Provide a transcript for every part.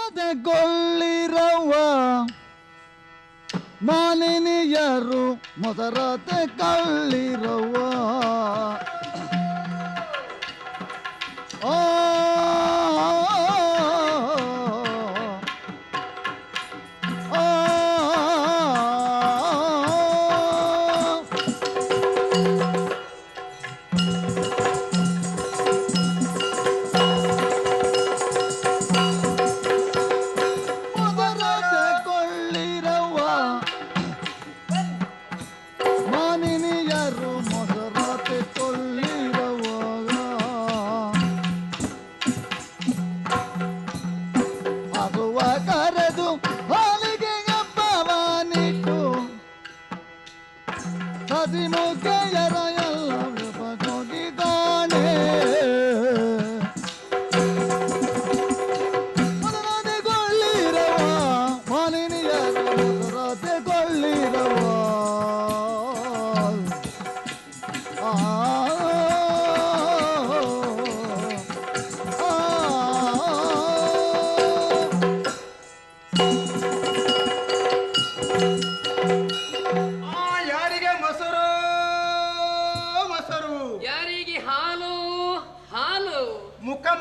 ಮೊಸರತೆಗೊಳ್ಳಿರವ್ವ ಮಾಲಿನಿಯರು ಮೊಸರತೆ ಕಳ್ಳಿರವ್ವ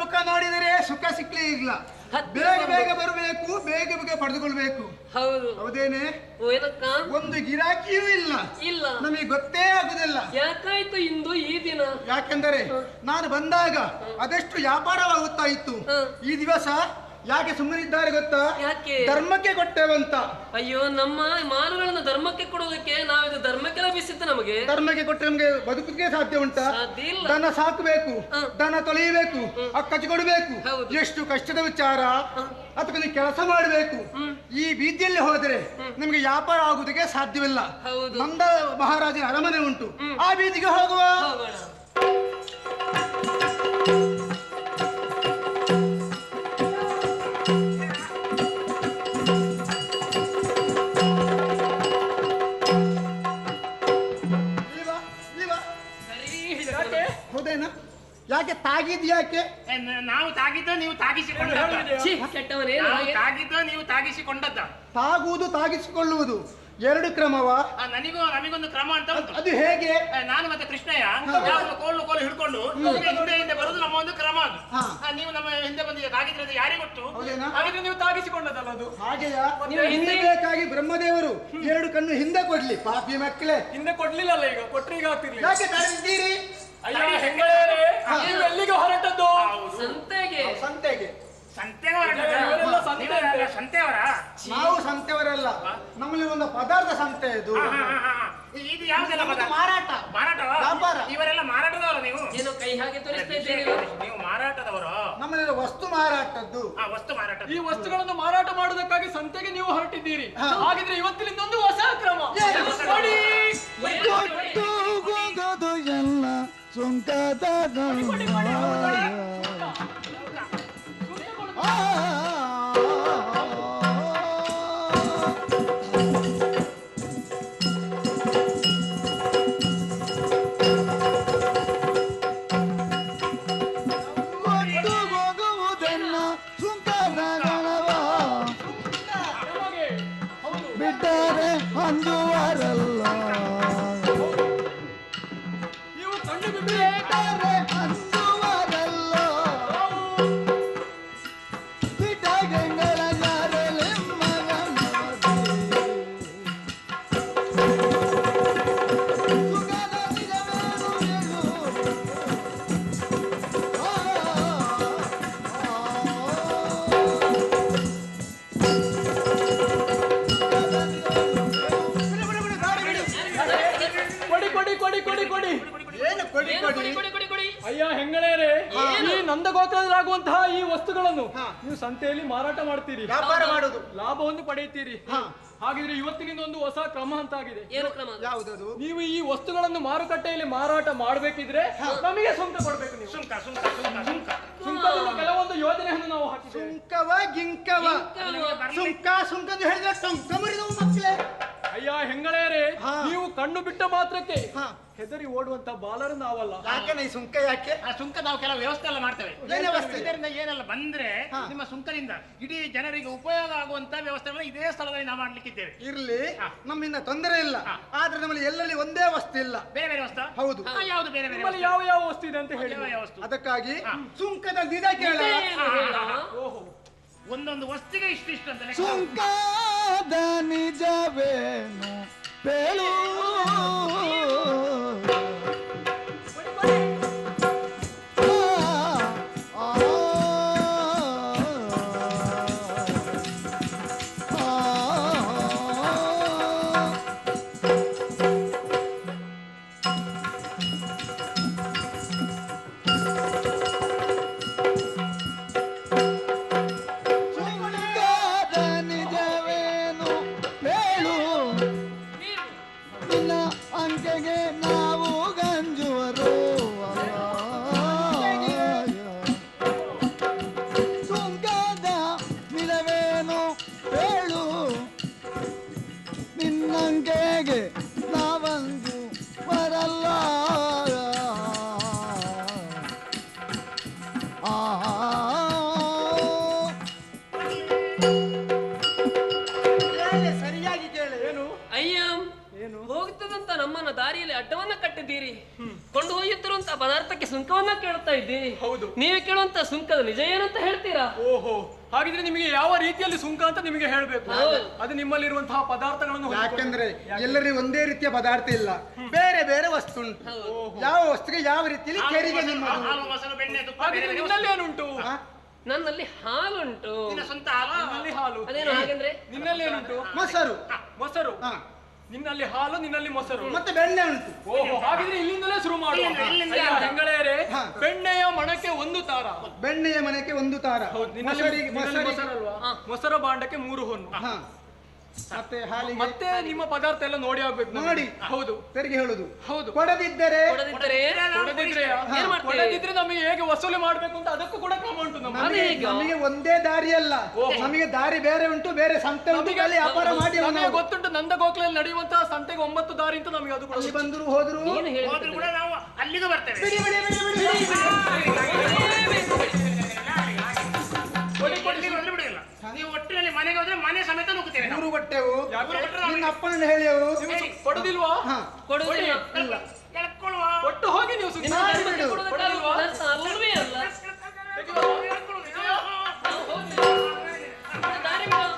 ಮುಖ ನೋಡಿದರೆ ಸುಖ ಸಿಕ್ಲೇ ಇಲ್ಲ. ಬೇಗ ಬೇಗ ಬರಬೇಕು, ಬೇಗ ಬೇಗ ಪಡೆದುಕೊಳ್ಬೇಕು. ಹೌದು, ಹೌದೇನೆ? ಒಂದು ಗಿರಾಕಿಯೂ ಇಲ್ಲ. ನಮಗೆ ಗೊತ್ತೇ ಆಗುದಿಲ್ಲ. ಯಾಕಾಯ್ತು ಇಂದು ಈ ದಿನ? ಯಾಕೆಂದರೆ ನಾನು ಬಂದಾಗ ಅದೆಷ್ಟು ವ್ಯಾಪಾರವಾಗುತ್ತಾ ಇತ್ತು. ಈ ದಿವಸ ಯಾಕೆ ಸುಮ್ಮನಿದ್ದಾರೆ ಗೊತ್ತಾ? ಯಾಕೆ? ಧರ್ಮಕ್ಕೆ ಕೊಟ್ಟೇವಂತ. ಅಯ್ಯೋ, ನಮ್ಮ ಮಾಲುಗಳನ್ನು ಧರ್ಮಕ್ಕೆ ಕೊಡೋದಕ್ಕೆ ನಾವಿದು ಧರ್ಮಕ್ಕೆ ಲಭಿಸಿತ್ತು. ನಮಗೆ ಧರ್ಮಕ್ಕೆ ಕೊಟ್ಟರೆ ನಮಗೆ ಬದುಕಿಗೆ ಸಾಧ್ಯ ಉಂಟಾ? ದನ ಸಾಕಬೇಕು, ದನ ತೊಳೆಯಬೇಕು, ಅಕ್ಕಚ್ಚಿ ಕೊಡಬೇಕು. ಎಷ್ಟು ಕಷ್ಟದ ವಿಚಾರ. ಅದಕ್ಕೆ ನೀವು ಕೆಲಸ ಮಾಡಬೇಕು. ಈ ಬೀದಿಯಲ್ಲಿ ಹೋದರೆ ನಿಮಗೆ ವ್ಯಾಪಾರ ಆಗುವುದಕ್ಕೆ ಸಾಧ್ಯವಿಲ್ಲ. ನಂದ ಮಹಾರಾಜನ ಅರಮನೆ ಉಂಟು, ಆ ಬೀದಿಗೆ ಹೋಗುವ. ಯಾಕೆ ತಾಗಿದ್? ಯಾಕೆ ನಾವು ತಾಗಿದ್ದ ನೀವು ತಾಗಿಸಿಕೊಂಡದ್ದ? ತಾಗುವುದು ತಾಗಿಸಿಕೊಳ್ಳುವುದು ಎರಡು ಕ್ರಮವ? ನಮಗೊಂದು ಕ್ರಮ ಅಂತ ಉಂಟು. ಅದು ಹೇಗೆ? ನಾನು ಮತ್ತೆ ಕೃಷ್ಣಯ್ಯ ಕೋಲು ಹಿಡ್ಕೊಂಡು ಹಿಂದೆ ಬರುದು ನಮ್ಮ ಒಂದು ಕ್ರಮ. ಅದು ನೀವು ನಮ್ಮ ಹಿಂದೆ ಬಂದು ತಾಗಿದ್ರೆ ಯಾರಿಗೆ ಗೊತ್ತು? ಹಾಗಿದ್ರೆ ನೀವು ತಾಗಿಸಿಕೊಂಡದಲ್ಲ ಅದು. ಹಾಗೆಯಾ? ಬೇಕಾಗಿ ಬ್ರಹ್ಮದೇವರು ಎರಡು ಕಣ್ಣು ಹಿಂದೆ ಕೊಡ್ಲಿ. ಪಾಪಿ ಮಕ್ಕಳೇ, ಹಿಂದೆ ಕೊಡ್ಲಿಲ್ಲಲ್ಲ, ಈಗ ಕೊಟ್ರೆ ಈಗ ಆಗ್ತಿರ್ಲಿ. ಯಾಕೆ ತಾಗಿದ್ದೀರಿ? ಅಯ್ಯೋ ಹೆಂಗಳೇ, ನೀವು ಎಲ್ಲಿಗೆ ಹೊರಟದ್ದು? ಸಂತೆಗೆ. ಸಂತೆಯವರ? ನಾವು ಸಂತೆಯವರಲ್ಲ, ನಮ್ಮಲ್ಲಿ ಒಂದು ಪದಾರ್ಥ ಸಂತೆ. ಇದು ಇದು ಯಾವುದೆಲ್ಲ ಮಾರಾಟ? ವ್ಯಾಪಾರ. ಇವರೆಲ್ಲ ಮಾರಾಟದವರು? ನೀವು ಏನು ಕೈ ಹಾಗೆ ತೋರಿಸ್ತಾ ಇದ್ದೀರಿ? ನೀವು ಮಾರಾಟದವರು? ನಮ್ಮಲ್ಲಿ ವಸ್ತು ಮಾರಾಟದ್ದು. ವಸ್ತು ಮಾರಾಟ. ಈ ವಸ್ತುಗಳನ್ನು ಮಾರಾಟ ಮಾಡುವುದಕ್ಕಾಗಿ ಸಂತೆಗೆ ನೀವು ಹೊರಟಿದ್ದೀರಿ. ಹಾಗಿದ್ರೆ ಇವತ್ತಿನಿಂದ ಒಂದು ಹೊಸ ಕ್ರಮ. ಎಲ್ಲ ಸುಂಕದ ಹೋಗುವುದೆಲ್ಲ ಸುಂಕದಗಳವ ಬಿಟ್ಟರೆ ಅಂದುವರಲ್ಲ. ಅಯ್ಯ ಹೆಂಗಳೇರೆ, ಈ ನಂದಗೋತ್ರದಲ್ಲಾಗುವಂತಹ ಈ ವಸ್ತುಗಳನ್ನು ನೀವು ಸಂತೆಯಲ್ಲಿ ಮಾರಾಟ ಮಾಡ್ತೀರಿ, ವ್ಯಾಪಾರ ಮಾಡುದು, ಲಾಭವನ್ನು ಪಡೆಯುತ್ತೀರಿ. ಹಾಗಿದ್ರೆ ಇವತ್ತಿನಿಂದ ಒಂದು ಹೊಸ ಕ್ರಮ ಅಂತಾಗಿದೆ. ಯಾವುದದು? ನೀವು ಈ ವಸ್ತುಗಳನ್ನು ಮಾರುಕಟ್ಟೆಯಲ್ಲಿ ಮಾರಾಟ ಮಾಡಬೇಕಿದ್ರೆ ನಮಗೆ ಸುಂಕ ಕೊಡ್ಬೇಕು. ನೀವು ಸುಂಕದ ಕೆಲವೊಂದು ಯೋಜನೆಯನ್ನು ನಾವು ಹಾಕಿದ್ದೇವೆ. ಸುಂಕವ ಗಿಂಕವ ಸುಂಕ ಅಂತ ಹೇಳಿದ್ರೆ ಮಕ್ಕಳೇ ಅಯ್ಯ ಹೆಂಗಳೆಯರೇ, ಹಾ. ನೀವು ಕಣ್ಣು ಬಿಟ್ಟ ಮಾತ್ರಕ್ಕೆ ಹಾ. ಹೆದರಿ ಓಡುವಂತ ಬಾಲರು ನಾವಲ್ಲ. ಯಾಕೆ ಈ ಸುಂಕ ಯಾಕೆ? ಆ ಸುಂಕ ನಾವು ಕೆಲವು ವ್ಯವಸ್ಥೆ ಎಲ್ಲ ಮಾಡ್ತೇವೆ. ಏನ್ ವ್ಯವಸ್ಥೆ? ಇದರಿಂದ ಏನೆಲ್ಲ ಬಂದ್ರೆ ನಿಮ್ಮ ಸುಂಕದಿಂದ ಇಡೀ ಜನರಿಗೆ ಉಪಯೋಗ ಆಗುವಂತ ವ್ಯವಸ್ಥೆಗಳನ್ನ ಇದೇ ಸ್ಥಳದಲ್ಲಿ ನಾವು ಮಾಡ್ಲಿಕ್ಕಿದ್ದೇವೆ. ಇರ್ಲಿ, ನಮ್ಮಿಂದ ತೊಂದರೆ ಇಲ್ಲ. ಆದ್ರೆ ನಮ್ಮಲ್ಲಿ ಎಲ್ಲೆಲ್ಲಿ ಒಂದೇ ವಸ್ತು ಇಲ್ಲ. ಬೇರೆ ಬೇರೆ ವಸ್ತು. ಹೌದು. ಯಾವುದು ಬೇರೆ ಬೇರೆ ನಿಮ್ಮಲ್ಲಿ ಯಾವ ಯಾವ ವಸ್ತು ಇದೆ ಅಂತ ಹೇಳಿ. ಯಾವ ಯಾವ ವಸ್ತು? ಅದಕ್ಕಾಗಿ ಸುಂಕದ ದಿನ ಕೇಳ. ಏನು ಹೇಳ? ಓಹೋ, ಒಂದೊಂದು ವಸ್ತುಗೆ ಇಷ್ಟಿಷ್ಟು ಅಂತ ಲೆಕ್ಕ. ಸುಂಕದ ನಿಜವೇನು ಬೇಳು ಸುಂಕದ ನಿಜವೇನು ಬೇಳು ನಿನ್ನ ಅಂಕೆಗೆ ನಾವು ಗಂಜುವರು ಸುಂಕದ ನಿಜವೇನು ಬೇಳು ನಿನ್ನಂಕೆಗೆ ನಾವಂದು ಬರಲ್ಲ ಸರಿಯಾಗಿ ಕೇಳಿ. ಏನು ಅಯ್ಯ ಏನು? ಹೋಗ್ತದಂತ ನಮ್ಮನ್ನ ದಾರಿಯಲ್ಲಿ ಅಡ್ಡವನ್ನ ಕಟ್ಟಿದ್ದೀರಿ. ಕೊಂಡು ಹೋಗುತ್ತಿರುವಂತ ಪದಾರ್ಥಕ್ಕೆ ಸುಂಕವನ್ನ ಕೇಳ್ತಾ ಇದ್ದೀರಿ. ಹೌದು. ನೀವೇ ಕೇಳುವಂತ ಸುಂಕದ ನಿಜ ಏನಂತ ಹೇಳ್ತೀರಾ? ಓಹೋ, ಹಾಗಿದ್ರೆ ನಿಮಗೆ ಯಾವ ರೀತಿಯಲ್ಲಿ ಸುಂಕ ಅಂತ ನಿಮಗೆ ಹೇಳ್ಬೇಕು. ಹೌದು. ಅದು ನಿಮ್ಮಲ್ಲಿರುವಂತಹ ಪದಾರ್ಥಗಳನ್ನು ಹೊಂದಿಕೊಂಡು- ಯಾಕಂದ್ರೆ ಎಲ್ಲರಿಗೂ ಒಂದೇ ರೀತಿಯ ಪದಾರ್ಥ ಇಲ್ಲ, ಬೇರೆ ಬೇರೆ ವಸ್ತು ಉಂಟು. ಯಾವ ವಸ್ತುಗೆ ಯಾವ ರೀತಿಯಲ್ಲಿ ತೆರಿಗೆ ನಿಮ್ಮದು. ಹಾಲು, ಮೊಸರು, ಬೆಣ್ಣೆ, ತುಪ್ಪ, ಬೇರೆ ಹಾಗಿದ್ರೆ ಬೇರೆ ನಿನ್ನಲ್ಲಿ ಏನುಂಟು? ಹಾ? ನನ್ನಲ್ಲಿ ಹಾಲುಂಟು. ನಿನ್ನ ಸ್ವಂತ ಹಾಲು. ನಿನ್ನಲ್ಲಿ ಹಾಲು. ಅದೇನು ಹಾಗೆಂದ್ರೆ? ನಿನ್ನಲ್ಲಿ ಏನುಂಟು? ಮೊಸರು. ಮೊಸರು. ಹಾ. ನಿನ್ನಲ್ಲಿ ಹಾಲು, ನಿನ್ನಲ್ಲಿ ಮೊಸರು. ಮತ್ತೆ ಬೆಣ್ಣೆ ಉಂಟು. ಓಹೋ, ಹಾಗಿದ್ರೆ ಇಲ್ಲಿಂದಲೇ ಶುರು ಮಾಡುವ. ಇಲ್ಲಿಂದ. ಅಯ್ಯ ಹೆಂಗಳೆಯರೇ, ಹಾ. ಬೆಣ್ಣೆಯ ಮಣಕ್ಕೆ ಒಂದು ತಾರ. ಬೆಣ್ಣೆಯ ಮನೆಗೆ ಒಂದು ತಾರ. ನಿನ್ನಲ್ಲಿ ಮೊಸರಲ್ವಾ? ಮೊಸರ ಬಾಂಡಕ್ಕೆ 3 ಹೊನ್ನು. ಹಾ. ಮತ್ತೆ ಹಾಲಿಗೆ ಮತ್ತೆ ನಿಮ್ಮ ಪದಾರ್ಥ ಎಲ್ಲ ನೋಡಿ ಆಗ್ಬೇಕು ನಮಗೆ. ನೋಡಿ. ಹೌದು ತೆರಿಗೆ ಹೇಳುದು. ಹೌದು. ಕೊಡದಿದ್ದರೆ ಕೊಡದಿದ್ದರೆ ಕೊಡದಿದ್ರೆ ಏನ್ ಮಾಡ್ತೀರಿ? ಕೊಡದಿದ್ರೆ ನಮಗೆ ಹೇಗೆ ವಸೂಲಿ ಮಾಡ್ಬೇಕು ಅಂತ ಅದಕ್ಕೂ ಕೂಡ ಕ್ರಮ ಉಂಟು ನಮಗೆ. ಅದೇ ಹೇಗೆ? ನಮಗೆ ಒಂದೇ ದಾರಿ ಅಲ್ಲ, ನಮಗೆ ದಾರಿ ಬೇರೆ ಉಂಟು, ಬೇರೆ ಸಂತೆ ಉಂಟು. ನಮಗೆ ಅಲ್ಲಿ ವ್ಯಾಪಾರ ಮಾಡಿ ನಮಗೆ ಗೊತ್ತುಂಟು ನಂದಗೋಕ್ಲಲ್ಲಿ ನಡೆಯುವಂತಹ ಸಂತೆಗೆ 9 ದಾರಿ ಅಂತ ನಮಗೆ ಅದು ಕೂಡ ಅಲ್ಲಿ ಬಂದ್ರು ಹೋದ್ರು. ಏನು ಹೋದ್ರು ಹೇಳ್ತಿದ್ದೀರಿ? ಕೂಡ ನಾವು ಅಲ್ಲಿಗೂ ಬರ್ತೇವೆ. ಬಿಡಿ, ಬಿಡಿ, ಬಿಡಿ, ಬಿಡಿ, ಬಿಡಿ. ಕೊಡ್ಲಿಕ್ಕೆ ಬಂದ್ರೆ ಬಿಡುದಿಲ್ಲ. ನೀವು ಒಟ್ಟಿನಲ್ಲಿ ಮನೆಗೆ ಹೋದ್ರೆ ಮನೆ ಸಮೇತ ನುಗ್ಗುತ್ತೇವೆ ನಾವು. ಮೂರು ಬಟ್ಟೆವು. ಯಾಕೆ? ನಿನ್ನ ಅಪ್ಪನನ್ನು ಹೇಳಿಯವು. ನೀವು ಕೊಡುದಿಲ್ವಾ? ಹಾ. ಕೊಡುವುದಿಲ್ಲ. ಎಳ್ಕೊಳ್ಳುವ. ಒಟ್ಟು ಹೋಗಿ ನೀವು ಸುಮ್ಮನೆ ನಿಮ್ಮ ಮಾಡಿ ಧರ್ಮಕ್ಕೆ ಬಿಡು. ಕೊಡುವುದಕ್ಕಾಗಿ ಪದಾರ್ಥ ಅಲ್ಲವೇ ಅಲ್ಲ. ಎಳ್ಕೊಳ್ಳುವುದು. ನಾವು ಹೋಗ್ತೇವೆ. ದಾರಿ ಬಿಡು.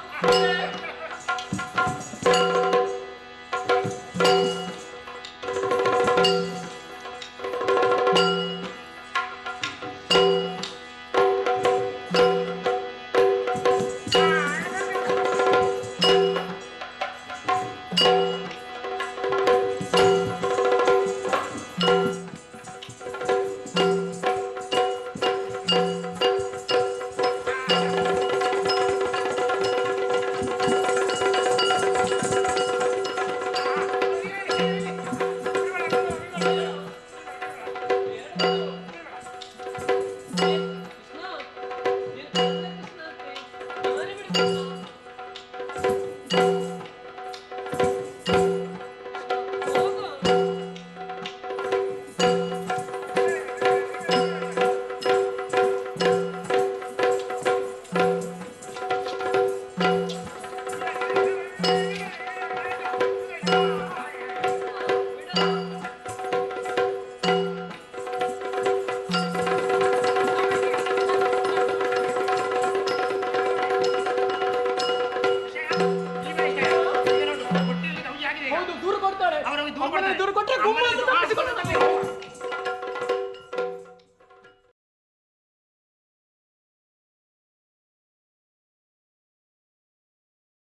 ಹೌದು, ದೂರು ಕೊಡ್ತಾರೆ. ಅವರವರಿಗೆ ಅಮ್ಮನಿಗೆ ದೂರು ಕೊಟ್ಟರೆ ಗುಮ್ಮ ಅಂತ ತಪ್ಪಿಸಿಕೊಂಡು